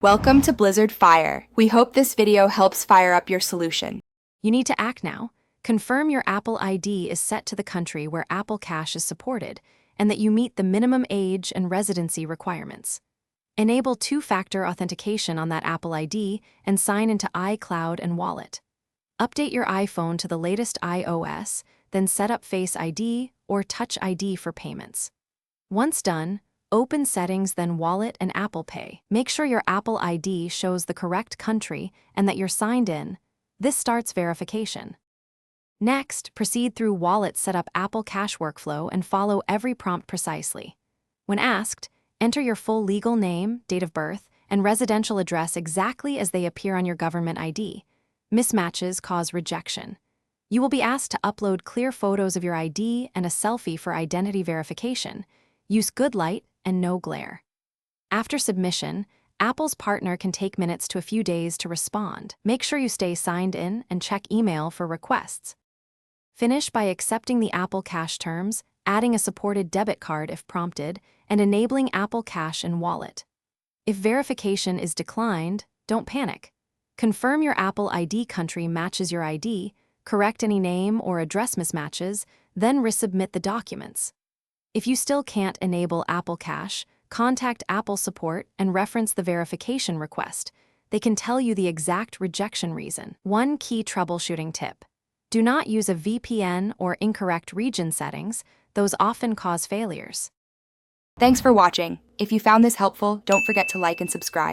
Welcome to Blizzard Fire. We hope this video helps fire up your solution. You need to act now. Confirm your Apple ID is set to the country where Apple Cash is supported and that you meet the minimum age and residency requirements. Enable two-factor authentication on that Apple ID and sign into iCloud and Wallet. Update your iPhone to the latest iOS, then set up Face ID or Touch ID for payments. Once done, open Settings, then Wallet and Apple Pay. Make sure your Apple ID shows the correct country and that you're signed in. This starts verification. Next, proceed through Wallet, set up Apple Cash workflow, and follow every prompt precisely. When asked, enter your full legal name, date of birth, and residential address exactly as they appear on your government ID. Mismatches cause rejection. You will be asked to upload clear photos of your ID and a selfie for identity verification. Use good light and no glare. After submission, Apple's partner can take minutes to a few days to respond. Make sure you stay signed in and check email for requests. Finish by accepting the Apple Cash terms, adding a supported debit card if prompted, and enabling Apple Cash and Wallet. If verification is declined, don't panic. Confirm your Apple ID country matches your ID, correct any name or address mismatches, then resubmit the documents. If you still can't enable Apple Cash, contact Apple support and reference the verification request. They can tell you the exact rejection reason. One key troubleshooting tip: do not use a VPN or incorrect region settings. Those often cause failures. Thanks for watching. If you found this helpful, don't forget to like and subscribe.